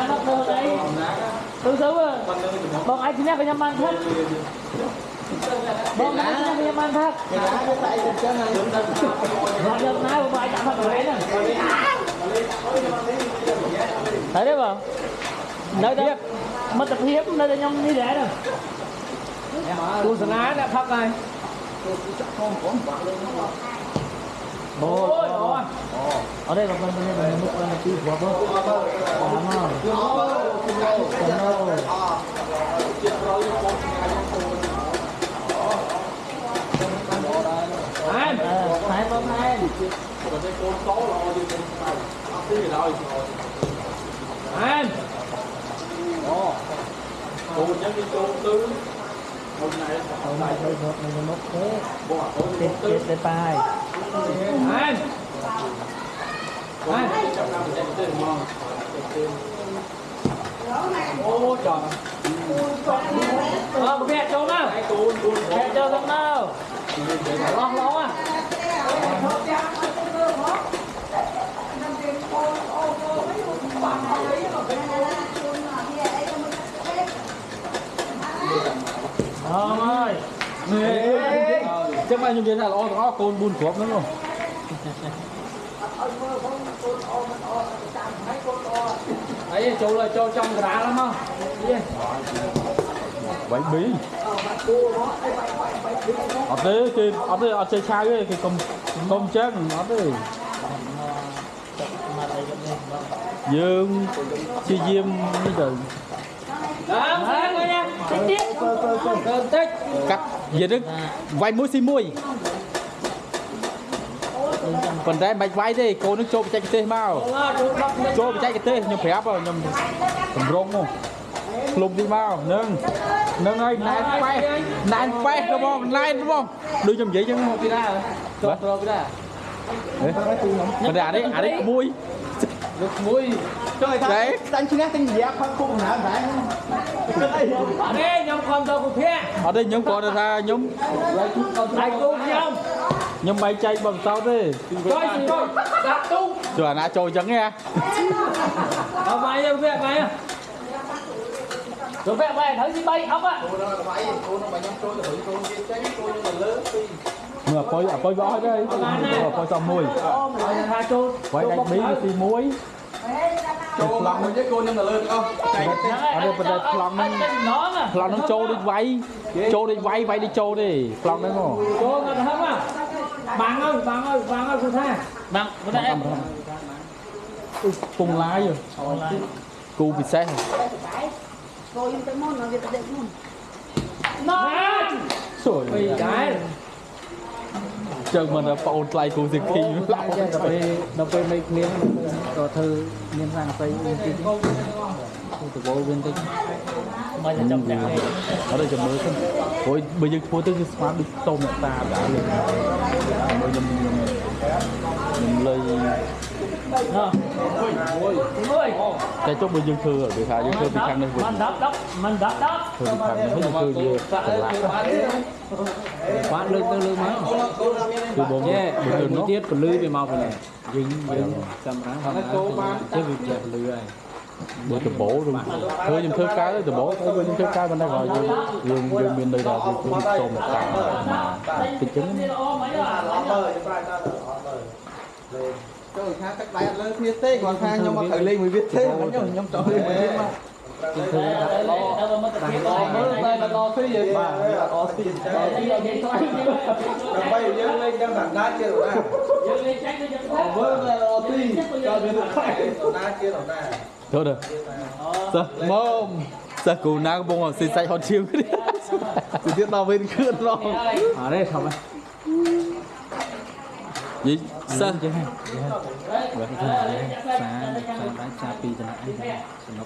nó từ đây từ xứ bọn ai chỉ nhắc cái nhâm ăn thắt bọn ai chỉ nhắc cái nhâm ăn thắt họ nhận nói bọn ai chẳng thật nè thấy đấy không nơi đây mất tập hiếp nơi đây nhông như thế rồi tôi sẽ nói đã thắt này ôi ở đây là con này là một con tí của bố anh hai con hai anh cô nhắc đi cô tư hôm nay thôi mình mất thế tiếp bài anh ô trời có mẹ trốn nào mẹ chơi không nào lon lon à ơi chắc bao nhiêu tiền là lo con buôn thuốc nữa không ấy chỗ là cho trong gà lắm không bánh bí ở đây chơi sai cái công chết ở đây dương chi diêm như trời cắt gì đó vay muối xi muối phần đấy bạch vay đi cô nó cho chạy cái tê mau cho chạy cái tê nhầm phép rồi nhầm rong không lùng đi mau nâng ơi nãy quay đúng không nãy đúng không đưa nhầm vậy chứ không đi ra rồi phần đấy à đấy muối muối đấy đánh chứ đánh dẹp không hả phải ở đây nhóm con tôi cũng thế ở đây nhóm con ra nhóm ai cũng nhóm nhưng mày chạy bằng sao thế coi gì coi đặt tung chưa nãy trôi trắng nghe ở mày đâu về mày rồi về mày thấy gì bay ốc á mà coi võ đây coi xong mùi quay đánh bí xì muối trâu lòng với cô nhưng mà lên không ở đây bên đây lòng nó trâu đi vay vay đi trâu đi lòng đấy không trâu mà không à bạn ơi cô tha bạn bên đây em cùng lái rồi cô bị xe cô yên tâm môn nó việc đẹp luôn rồi cái chân mình là phone lại cô dịch khi nó phải mấy miếng rồi thư miếng sang phải từ bộ bên tinh mới là trong nhà ở đây chồng mới không rồi bây giờ cô tới cái smart đi tôm người ta đã lên mới nhầm lời cái chốt bây giờ thư ở người ta dân thư bị khăn đây mình đắp thư bị khăn hết thư gì quá lương máu từ bộ nhé một tiết còn lưới về màu này dính cầm ráng không cái việc dẹp lưới này bữa từ bố luôn thôi nhưng thưa cái từ bố thấy nhưng thưa cái bên đây rồi dương bên đây là thì cũng tôm một tảng mà cái trứng trời khác các bạn lên phía tây còn khai nhưng mà khởi lên mới biết thế nhóm trò lên mới biết mà lo phi vậy mà lo phi bây giờ lên đang đặt đá kia rồi vâng là lo phi cho đến đá kia rồi nè thôi được sao mồm sao cụ nào bông ở xì xay hòn chiêu cái đi thì tiếp到bên khơi lo ở đây không gì sao chứ ha xa pi cho nó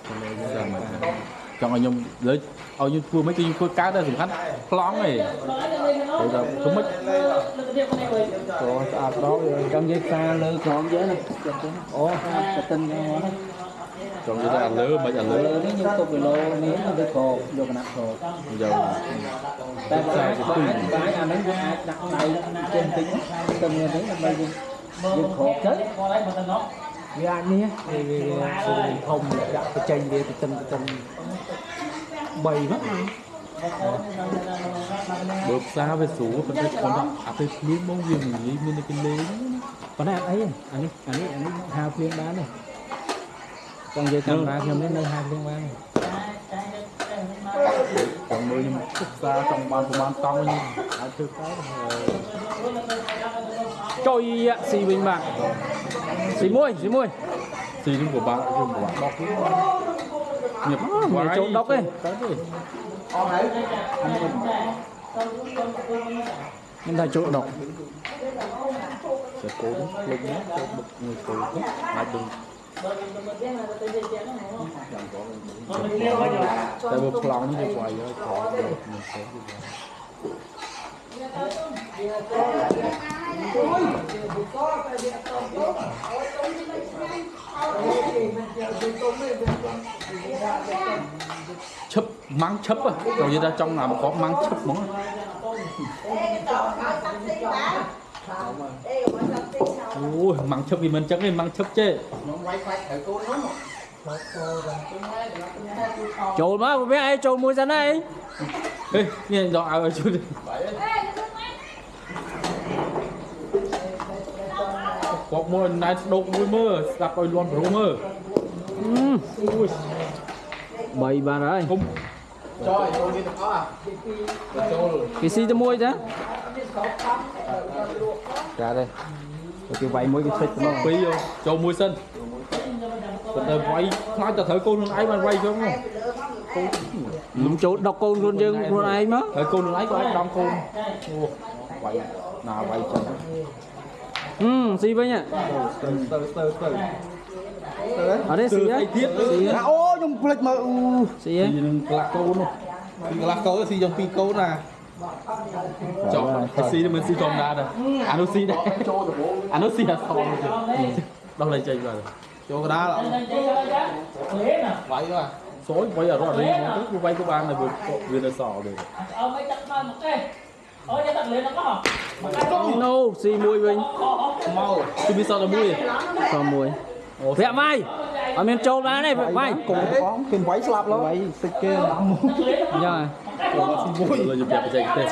chọn anh nhung lấy ao như cua mấy cái cua cá đây dùng khách lón này rồi là không mất rồi đó trong dây xa lơ còn dễ này ủa cái tinh chọn cái là lứa mấy là lứa nếu như tôi bị lô miếng nó bị cột vô cái nắp cột giờ ta phải cái anh ấy đặt này trên tính từng người thấy là bây giờ យើងខកទៅវាអាចនេះវាធំដាក់បច្ចេកវាទៅទឹក3ហ្នឹងបើផ្សារវាស្រួលប៉ុន្តែគាត់អាពេលភ្លៀងមកវាមិនងាយមានតែលេងប៉ុន្តែអីអានេះហាភ្លៀងបានទេចង់និយាយកាមេរ៉ាខ្ញុំនេះនៅហាភ្លៀងបានចង់មើលខ្ញុំផ្សារចង់បានប្រហែលកង់វិញអាចធ្វើទៅចុយស៊ីវិញបាទស៊ីមួយស៊ីនឹងក៏បានខ្ញុំដកញឹកវាចូលដកទេទៅទេអស់ហើយខ្ញុំថាចូលដកតែកូនភ្លេចណាចូលបុកមួយកូនអាចដឹងតែបើប្លង់នេះវាវាយហើយក្រោយទៅមិនស្គាល់ឈឹបម៉ាំងឈឹបទៅនិយាយថាចង់ណាមកម៉ាំងឈឹបហ្មងអូយម៉ាំងឈឹបវាមិនចឹងទេម៉ាំងឈឹបចេះខ្ញុំវាយខ្លាចត្រូវកូនហ្នឹងចូលមកវាឯងចូលមួយសិនឯងហេនេះដកឲ្យជួយគាត់មកណែដុកមួយមើលស្ដាប់ឲ្យលន់ព្រោះមើលអូយ3បាទហើយគុំចយចូលនេះទាំងអស់ចូលគេស៊ីទៅមួយចាចាទេគេវាយមួយគេផ្លេចទៅពីរចូលមួយសិនប៉ុន្តែវាយខ្លាចតែត្រូវកូនខ្លួនឯងបានវាយចឹងលំចូលដកកូនខ្លួនយើងខ្លួនឯងមកហើយកូនខ្លួនឯងក៏អាចដំកូនអូវាយណាវាយចឹងស៊ីវិញទៅអត់ទេស៊ីហើយទៀតអូខ្ញុំផ្លេចមើលស៊ីនឹងក្លាក់កូននោះក្លាក់កូនស៊ីយ៉ាង2កូនណាចោលស៊ីមិនស៊ីធម្មតាទេអានោះស៊ីដែរចូលដំបូងអានោះស៊ីអត់សមទេដោះលេងចេញបាទចូលកដាលវាយបាទសួយវាយអត់រត់រីមកទៅវាយទៅបានតែវានៅសល់ទេអើមិនចាក់មកមកទេអូយដាក់លេងហ្នឹងណូស៊ីមួយវិញមកគឺវាសល់តែមួយសល់មួយប្រាក់វាយអត់មានចូលបានទេវាយកុំផងគេវាយស្លាប់លើវាយសិចគេដល់មកយ៉ាស៊ីមួយលើយកប្រាក់បច្ចេកទេស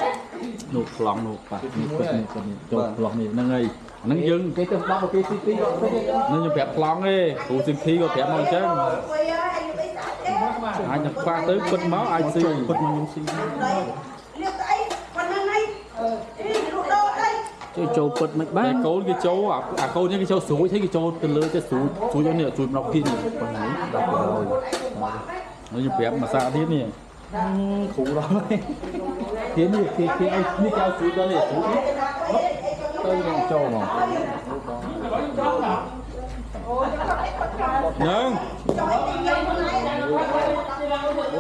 នោះប្លង់នោះបាទនេះចូលប្លង់នេះហ្នឹងហើយហ្នឹងយើងគេទៅដល់គេស៊ីទីគាត់ទៅនឹងខ្ញុំប្រាប់ប្លង់ទេគ្រូស៊ីធីក៏ប្រាប់មកអញ្ចឹងអាចនឹងខ្វះទៅពិតមកអាចស៊ីពិតមកខ្ញុំស៊ីលៀបស្អីប៉ុណ្ណឹងហើយលក់ដូរអីចូលពិតមិនបានតែកូនគេចូលអាកូននេះគេចូលស្រួយទេគេចូលទៅលើទៅស្រួយយកនេះជួយមកពីនេះប៉ុណ្ណឹង10%ហើយខ្ញុំប្រាប់មួយសាទៀតនេះគ្រូដល់ហើយគេនេះគេឲ្យនេះគេឲ្យស្រួយដល់នេះស្រួយទៅនឹងចូលមកនឹង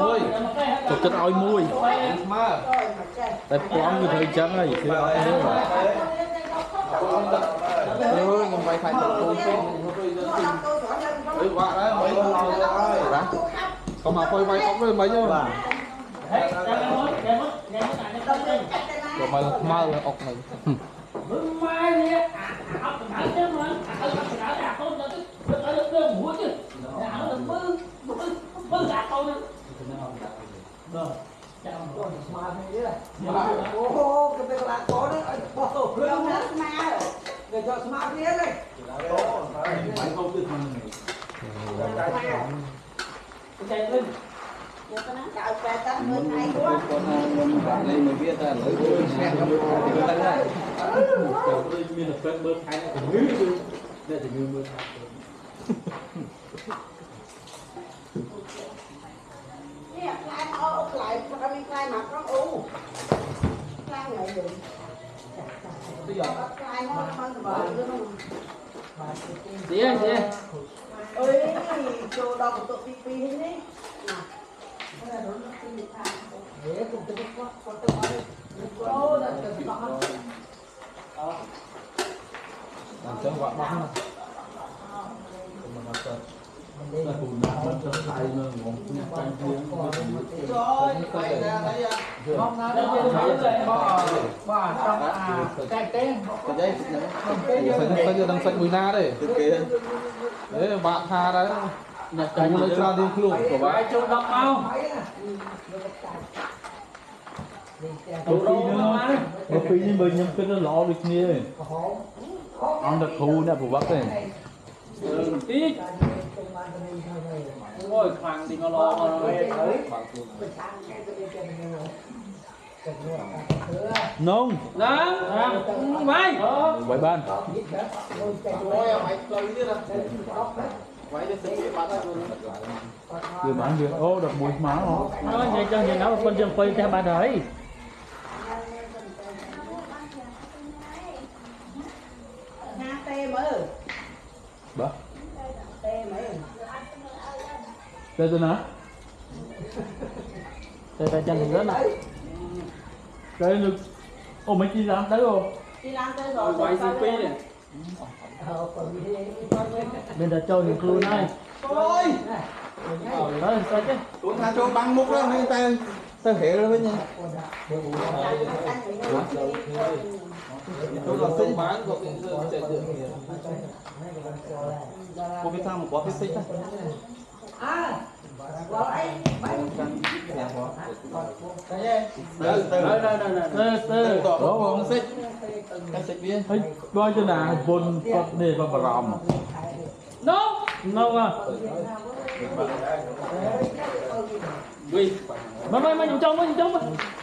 អូយទៅចិត្តឲ្យមួយស្មើតែប្លង់វាត្រូវអញ្ចឹងហើយគឺអត់ទេខ្ញុំវាយខ្លាចទៅគូពេញអីវាក់ហើយមិនហើយបាទកុំមកពុយវាយអុកវិញមិនទេបាទកុំមកខ្មៅអុកហ្នឹងម៉ែនេះអត់ដំណើរទេមើលអត់ដំណើរអាកូនទៅទៅមួយទៀតអានោះមើលអាកូនដល់ចាំកូនស្មាតនេះអូគេទៅឡាកូនឲ្យបោះព្រឹងណាស្មាគេយកស្មាទៀតទេអូហើយកូនទៀតមិនចេះលឹងយកទៅណាកៅតែតាមើលថ្ងៃគាត់ខ្ញុំបានលេងមួយវាតែឥឡូវជួយស្នាក់ខ្ញុំទៅហើយចូលមានតែពេទ្យមើលថ្ងៃនេះជំងឺអ្នកជំងឺមើលថ្ងៃនេះខ្លាញ់អត់ខ្លាញ់គាត់មានខ្លាញ់មកក្នុងអូខ្លាញ់ហើយទៅយកខ្លាញ់មកផងទៅបាទនោះទៀតអើយចូលដល់បន្ទប់ទី2នេះណាcũng từ qua qua từ ngoài ô là từ đó làm cho quả bóng này mình làm sao mình là cùng làm cho tay nó ngon canh riêng rồi quay ra đấy không ra đâu Bà trong cái tên cái dây Saya đang sách mùi na đây. kia Đấy, bạn tha đấy. Cái lấy ra đi luôn của bạn. Bài chung đọc mau Một phi như mình nhưng cái nó lọ được như ăn được thu nè của bác này. Tí Ôi khẳng thì nó lo mà nó Nông. Nâng Mày Quay ban. Vừa bán vừa. Ô, được mùi má không? Nó vậy cho nhìn nó con dân phi theo bà đời Bà. Đây tôi nói. Đây tay chân thì rất là Đây được. Ô mấy chi làm đấy không? Quay CP này Bên đó trôi những luôn này ôi Đó sao chứ cũng thà cho băng múc đó nên ta hiểu rồi với nhau tôi là sinh bán của cái chạy được có cái thằng có cái xích á Từ tỏ không xích cái xích viên Ê, coi cho nào vốn Phật này và bà ròm. No No à Mày nhìn trong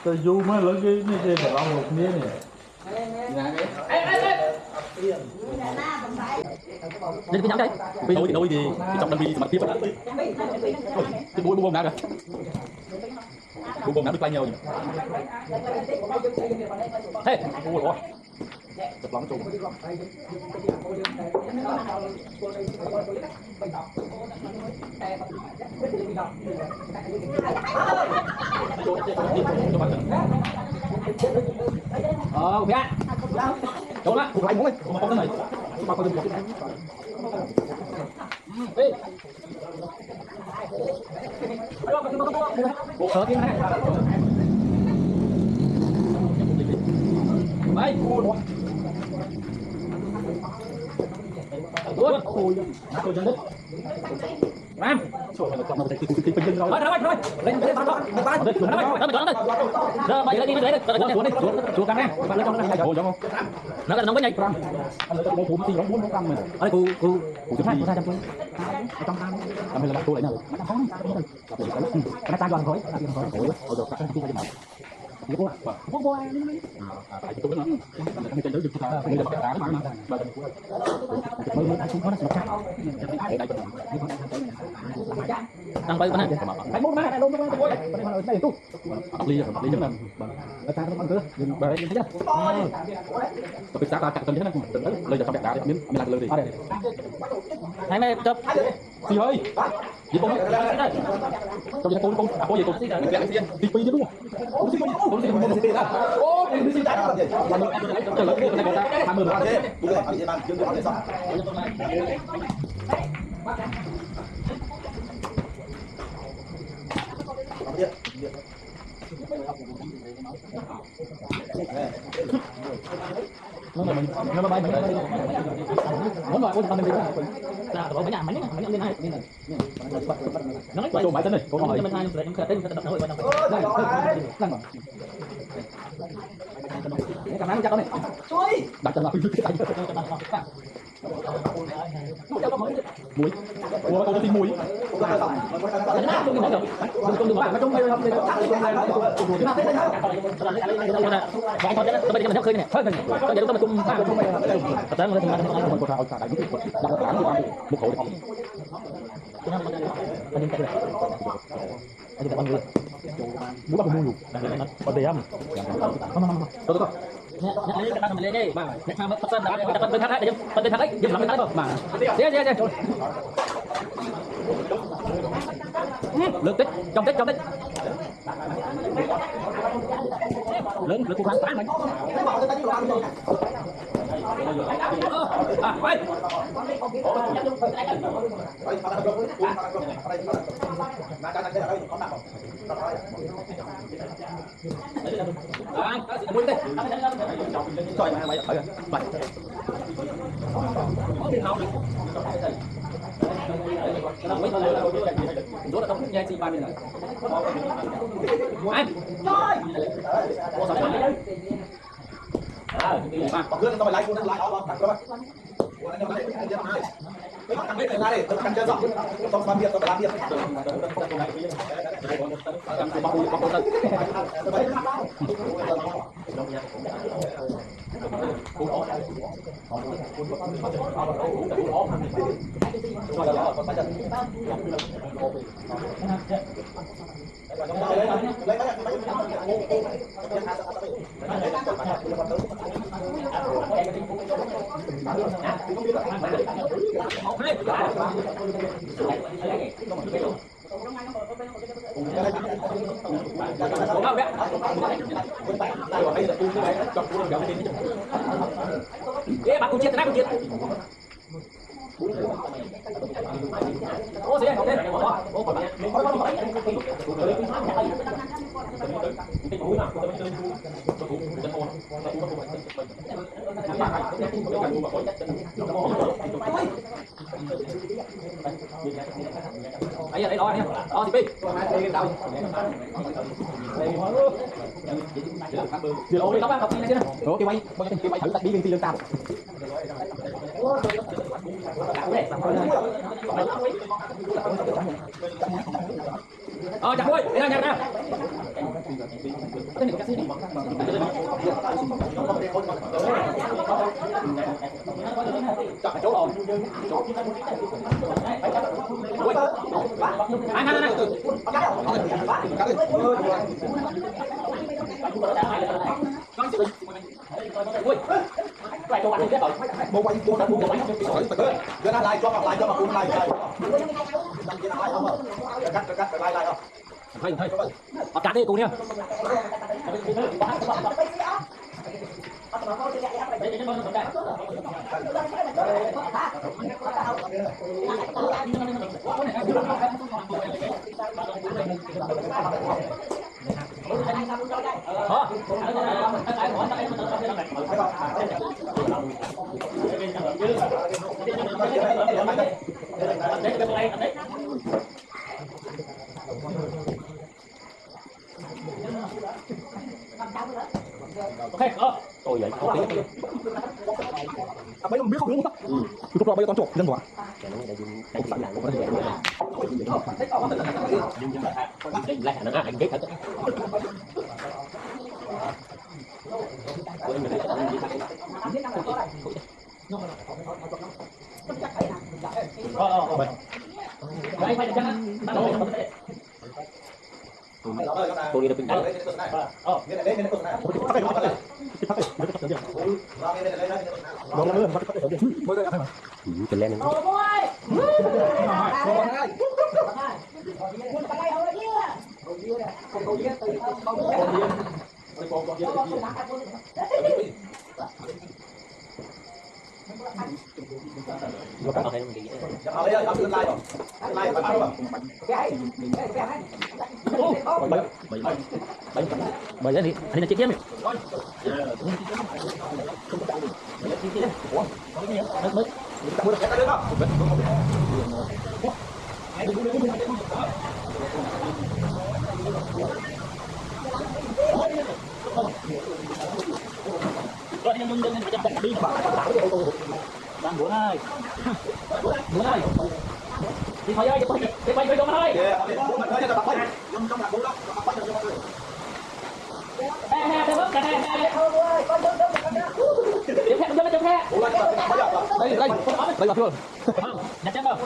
Tôi dù mới lấy cái này bà ròm một miếng này. Lên cái nhắm đây Vì đôi thì trong đâm đi thì mặt tiếp á. Cái bố bông đá kìa. Bố bông đá được tay nhiều. Hey, ôi ôi. Chụp lắm chung. Kìa Đúng á Lại muốn đi. Không cái này. Bao con đừng. Ê Sợ kia này Mày Ôi Tôi chân đứt Làm Thôi lên lên đó rồi mày lên đi lên xuống căng nè bạn lên trong này rồi không nó là nóng cái nhảy Anh lấy đây thủ thì nó muốn nó căng mình. ơi cu Hai ra trong trong làm hay là tôi lại nào. cái ta toàn khối Ôi rồi các anh mà. Như cô à. Cô à. Tại tôi nó. Cái chân tới được ta. Bây giờ bắt đá mà. Mới mới xuống nó nó chặt. đang bay bên này Anh muốn mà, luôn mà tôi. Đây tu. Ly chấm làm. Ta nó ăn cứ. Nhưng bà thấy chưa? Tôi ta chặt chân thế này. Lấy cho trong đá miếng. Mình làm lời đi. hai mẹ chụp Gì ơi? Gì con? Trong cái con có gì con? Đi phi chứ đúng không? Con gì con gì ra? Ô, đi xin trái rồi. Trời ơi, cái này người ta 20 đô thế. Đúng rồi, anh sẽ bán chưa được để xong. Nó bay muốn rồi, con mình đi là tụi nhà máy lên hai nó nói cho máy tính này, có hỏi mình hai mình tên cái hội quan trọng cảm ơn cha con này đặt chân vào muối mua con tìm muối Ini kita kembali ni. Nak sama pesan dah dapat berhak dia pada hak dia selamat tak apa. Dia. Lực tích, trong tích. Lớn lực của kháng phá mình. quay Trời mày ở mày. Rốt là không nhanh chị ba mình rồi. Anh. Ô sao trời. Còn gương tao mày lái cuốn lái đó đặt cho mày. Cuốn anh em này anh em này. Mấy thằng biết ra đây, tao cắn chân dọc. Tao làm việc, tao làm việc. Bác cùng chết thế này cùng chết. Ô thế này, ấy giờ đây đó anh em, đó thì đi ôi tóc tóc này chứ nào cái quay thử tắt đi lên tao chặt đuôi đây là nhặt nè cái này cái gì chặt chỗ rồi anh ui lại cho bạn đi tiếp rồi mua quay mua đã mua quay giờ nó lại cho mà cũng lại đăng ký lại không cắt lại không thôi cắt đi cùng nha Ôi vậy không biết. Mấy ông biết không đúng không? Chụp rồi bây giờ con chuột dân quả. Lại nó anh ghét thật. Đây phải chân. Tôi đi được bình tĩnh. Cái lên bởi vậy thì anh là chết chết Bữa này thì thôi ơi đi quay video thôi đây là chưa nhặt chân đâu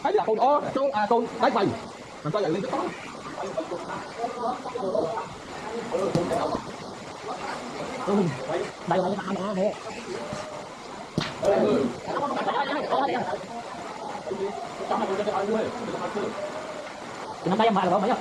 thấy là con con đáy mày mình coi lại lên cái đây là cái nè Năm tay em mại rồi mấy nhá.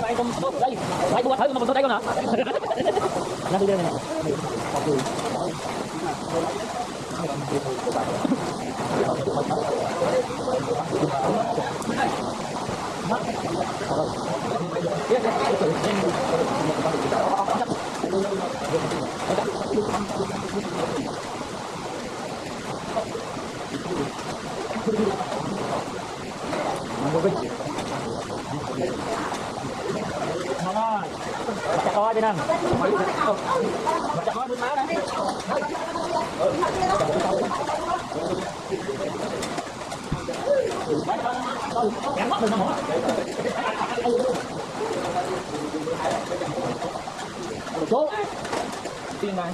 Bạn không đây, bạn qua thử mà mình đây con nè. Nó đi đây nè. Chặt coi đi nè. Chặt coi đứt máu nè. Số. Tiền này.